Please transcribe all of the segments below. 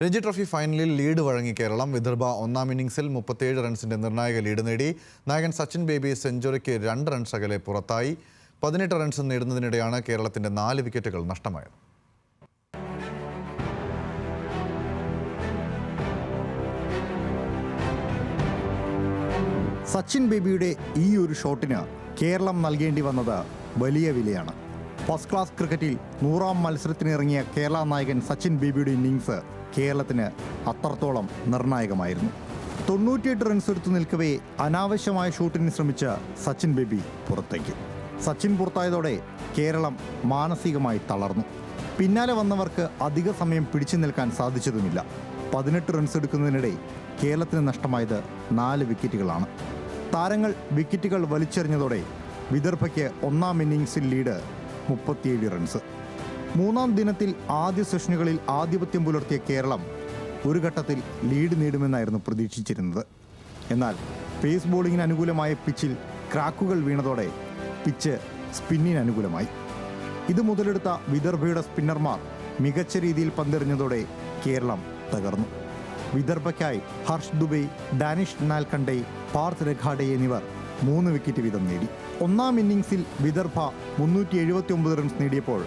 Ranji trophy ഫൈനലിൽ lead വഴങ്ങി കേരളം. വിദർഭ ഒന്നാം ഇന്നിംഗ്സിൽ 37 റൺസിന്റെ നിർണായക ലീഡ് നേടി. നായകൻ സച്ചിൻ ബേബി സെഞ്ചുറിക്ക് 2 റൺസ് അകലെ പുറത്തായി. 18 റൺസ് നേടുന്നതിനിടെയാണ് കേരളത്തിന്റെ 4 വിക്കറ്റുകൾ നഷ്ടമായത്. സച്ചിൻ ബേബിയുടെ ഈ ഒരു ഷോട്ടിന് കേരളം നൽകേണ്ടി വന്നത് വലിയ വിലയാണ്. ഫസ്റ്റ് ക്ലാസ് ക്രിക്കറ്റിൽ 100ാം മത്സരത്തിനിറങ്ങിയ കേരള നായകൻ സച്ചിൻ ബേബിയുടെ ഇന്നിംഗ്സ് കേരളത്തിന് അത്രത്തോളം നിർണായകമായിരുന്നു. 98 റൺസ് എടുത്തു നിൽക്കവേ അനാവശ്യമായ ഷൂട്ടിന് ശ്രമിച്ച സച്ചിൻ ബേബി പുറത്തേക്ക്. സച്ചിൻ പുറത്തായതോടെ കേരളം മാനസികമായി തളർന്നു. പിന്നാലെ വന്നവർക്ക് അധിക സമയം പിടിച്ചു നിൽക്കാൻ സാധിച്ചതുമില്ല. 18 റൺസ് എടുക്കുന്നതിനിടെ കേരളത്തിന് നഷ്ടമായത് 4 വിക്കറ്റുകളാണ്. താരങ്ങൾ വിക്കറ്റുകൾ വലിച്ചെറിഞ്ഞതോടെ വിദർഭയ്ക്ക് ഒന്നാം ഇന്നിംഗ്സിൽ ലീഡ് 37 റൺസ്. 3ാം ദിനത്തിൽ ആദ്യ സെഷനുകളിൽ ആധിപത്യം പുലർത്തിയ കേരളം ഒരു ഘട്ടത്തിൽ ലീഡ് നേടുമെന്നായിരുന്നു പ്രതീക്ഷിച്ചിരുന്നത്. എന്നാൽ പേസ് ബോളിങ്ങിന് അനുകൂലമായ പിച്ചിൽ ക്രാക്കുകൾ വീണതോടെ പിച്ച് സ്പിന്നിന് അനുകൂലമായി. ഇത് മുതലെടുത്ത വിദർഭയുടെ സ്പിന്നർമാർ മികച്ച രീതിയിൽ പന്തെറിഞ്ഞതോടെ കേരളം തകർന്നു. വിദർഭയ്ക്കായി ഹർഷ് ദുബൈ, ഡാനിഷ് നാൽക്കണ്ടെ, പാർത്ത് രഘാഡെ എന്നിവർ 3 വിക്കറ്റ് വീതം നേടി. ഒന്നാം ഇന്നിംഗ്സിൽ വിദർഭ 379 റൺസ് നേടിയപ്പോൾ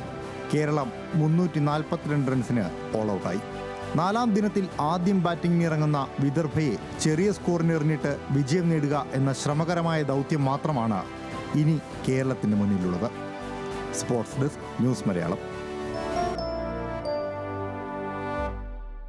കേരളം 342 റൺസിന് ഓൾ ഔട്ടായി. 4ാം ദിനത്തിൽ ആദ്യം ബാറ്റിംഗിന് ഇറങ്ങുന്ന വിദർഭയെ ചെറിയ സ്കോറിന് എറിഞ്ഞിട്ട് വിജയം നേടുക എന്ന ശ്രമകരമായ ദൗത്യം മാത്രമാണ് ഇനി കേരളത്തിന് മുന്നിലുള്ളത്. Sports desk, news Malayalam.